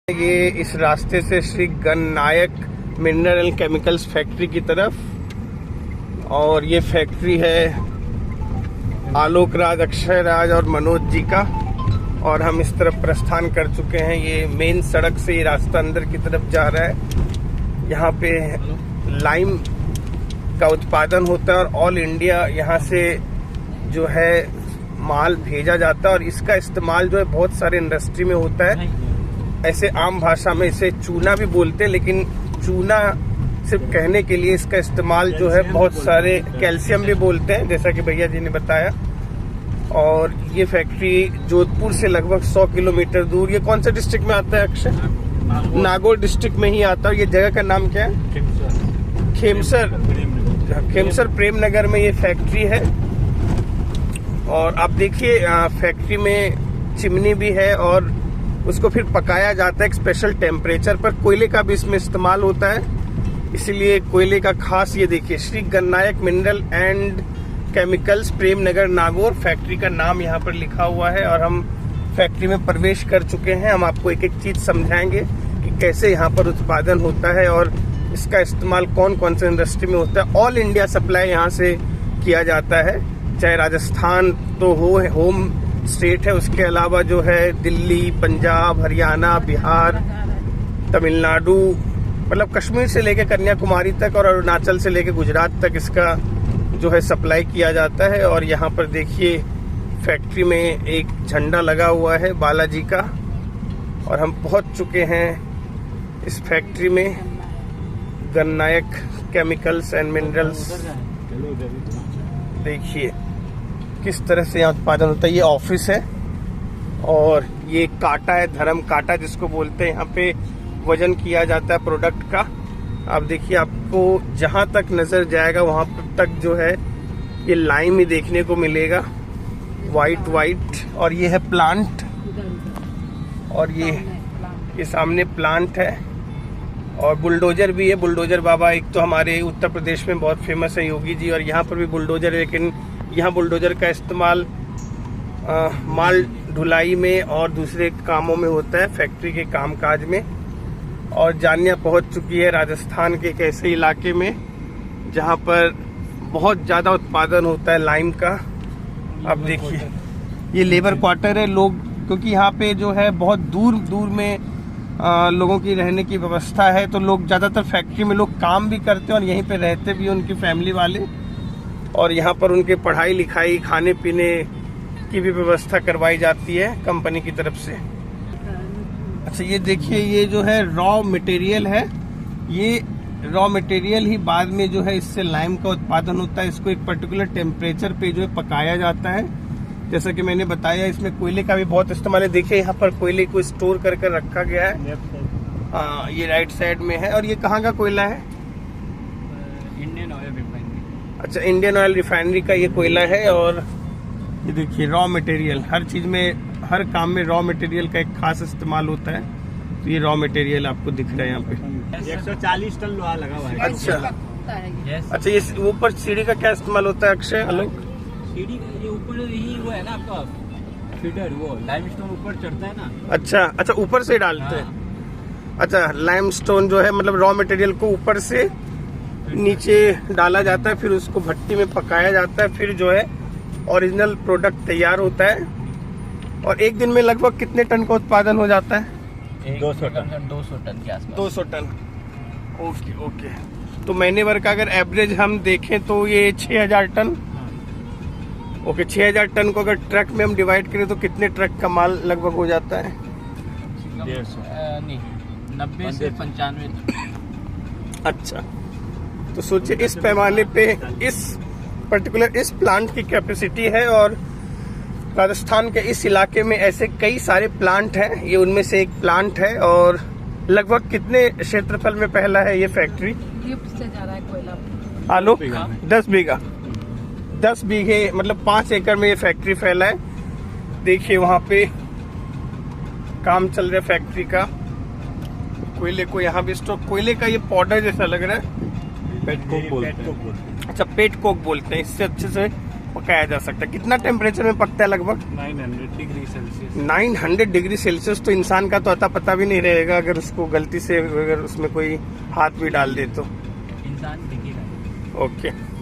ये इस रास्ते से Shri Gananayak mineral and chemicals factory की तरफ, और ये फैक्ट्री है आलोक राज, अक्षय राज और मनोज जी का। और हम इस तरफ प्रस्थान कर चुके हैं। ये मेन सड़क से ये रास्ता अंदर की तरफ जा रहा है। यहाँ पे लाइम का उत्पादन होता है और ऑल इंडिया यहाँ से जो है माल भेजा जाता है, और इसका इस्तेमाल जो है बहुत सारे इंडस्ट्री में होता है। ऐसे आम भाषा में इसे चूना भी बोलते हैं, लेकिन चूना सिर्फ कहने के लिए इसका इस्तेमाल जो है बहुत सारे कैल्शियम भी बोलते हैं, जैसा कि भैया जी ने बताया। और ये फैक्ट्री जोधपुर से लगभग 100 किलोमीटर दूर, ये कौन से डिस्ट्रिक्ट में आता है अक्षय? नागौर डिस्ट्रिक्ट में ही आता है। ये जगह का नाम क्या है? खेमसर प्रेम नगर में ये फैक्ट्री है। और आप देखिए फैक्ट्री में चिमनी भी है और उसको फिर पकाया जाता है एक स्पेशल टेम्परेचर पर। कोयले का भी इसमें इस्तेमाल होता है, इसीलिए कोयले का खास। ये देखिए Shri Gananayak mineral and chemicals Prem Nagar Nagaur, factory का नाम यहाँ पर लिखा हुआ है। और हम फैक्ट्री में प्रवेश कर चुके हैं। हम आपको एक एक चीज समझाएंगे कि कैसे यहाँ पर उत्पादन होता है और इसका इस्तेमाल कौन कौन से इंडस्ट्री में होता है। ऑल इंडिया सप्लाई यहाँ से किया जाता है, चाहे राजस्थान तो होम स्टेट है, उसके अलावा जो है दिल्ली, पंजाब, हरियाणा, बिहार, तमिलनाडु, मतलब कश्मीर से लेकर कन्याकुमारी तक और अरुणाचल से लेकर गुजरात तक इसका जो है सप्लाई किया जाता है। और यहाँ पर देखिए फैक्ट्री में एक झंडा लगा हुआ है बालाजी का, और हम पहुंच चुके हैं इस फैक्ट्री में, गणनायक केमिकल्स एंड मिनरल्स। देखिए किस तरह से यहाँ उत्पादन होता है। ये ऑफिस है और ये कांटा है, धर्म कांटा जिसको बोलते हैं। यहाँ पे वजन किया जाता है प्रोडक्ट का। आप देखिए, आपको जहाँ तक नजर जाएगा वहाँ तक जो है ये लाइम ही देखने को मिलेगा, वाइट। और ये है प्लांट, और ये सामने प्लांट है। और बुलडोजर भी है। बुलडोजर बाबा एक तो हमारे उत्तर प्रदेश में बहुत फेमस है, योगी जी, और यहाँ पर भी बुलडोजर है। लेकिन यहाँ बुलडोजर का इस्तेमाल माल ढुलाई में और दूसरे कामों में होता है, फैक्ट्री के कामकाज में। और जानिया पहुंच चुकी है राजस्थान के एक ऐसे इलाके में जहाँ पर बहुत ज़्यादा उत्पादन होता है लाइम का। अब देखिए ये लेबर क्वार्टर है। लोग, क्योंकि यहाँ पे जो है बहुत दूर दूर में लोगों की रहने की व्यवस्था है, तो लोग ज़्यादातर फैक्ट्री में लोग काम भी करते हैं और यहीं पे रहते भी उनकी फैमिली वाले। और यहाँ पर उनके पढ़ाई लिखाई, खाने पीने की भी व्यवस्था करवाई जाती है कंपनी की तरफ से। अच्छा ये देखिए, ये जो है रॉ मटेरियल है। ये रॉ मटेरियल ही बाद में जो है इससे लाइम का उत्पादन होता है। इसको एक पर्टिकुलर टेम्परेचर पे जो है पकाया जाता है। जैसा कि मैंने बताया, इसमें कोयले का भी बहुत इस्तेमाल है। देखिए यहाँ पर कोयले को स्टोर कर रखा गया है। ये राइट साइड में है। और ये कहाँ का कोयला है? Indian oil refinery. अच्छा, इंडियन ऑयल रिफाइनरी का ये कोयला है। और ये देखिए रॉ मटेरियल, हर चीज में, हर काम में रॉ मटेरियल का एक खास इस्तेमाल होता है। तो ये रॉ मटेरियल आपको दिख रहा है यहाँ पे। 140 टन लोहा लगा हुआ है। अच्छा ये ऊपर सीढ़ी का क्या इस्तेमाल होता है अक्षय? आलोक, सीढ़ी ये ऊपर ही वो है ना आपका फीडर, वो लाइमस्टोन ऊपर चढ़ता है ना। अच्छा ऊपर से डालते हैं। अच्छा, लाइमस्टोन जो है मतलब रॉ मटेरियल को ऊपर से नीचे डाला जाता है, फिर उसको भट्टी में पकाया जाता है, फिर जो है ओरिजिनल प्रोडक्ट तैयार होता है। और एक दिन में लगभग कितने टन का उत्पादन हो जाता है? 200 टन के आसपास। 200 टन। ओके। तो महीने भर का अगर एवरेज हम देखें तो ये 6000 टन। ओके, 6000 टन को अगर ट्रक में हम डिवाइड करें तो कितने ट्रक का माल लगभग हो जाता है? 90 से 95। अच्छा, तो सोचिए इस पैमाने पे इस पर्टिकुलर इस प्लांट की कैपेसिटी है। और राजस्थान के इस इलाके में ऐसे कई सारे प्लांट हैं, ये उनमें से एक प्लांट है। और लगभग कितने क्षेत्रफल में फैला है ये फैक्ट्री? से जा रहा है कोयला। आलोक, 10 बीघा, 10 बीघे मतलब 5 एकड़ में ये फैक्ट्री फैला है। देखिए वहां पे काम चल रहा है फैक्ट्री का। कोयले को यहाँ भी स्टोर, कोयले का ये पाउडर जैसा लग रहा है, पेट कोक बोलते हैं। अच्छा पेट कोक बोलते हैं। इससे अच्छे से पकाया जा सकता है। कितना टेम्परेचर में पकता है लगभग? 900 डिग्री सेल्सियस। 900 degree Celsius. तो इंसान का तो अता पता भी नहीं रहेगा अगर उसको गलती से अगर उसमें कोई हाथ भी डाल दे तो। इंसान दिखेगा। ओके।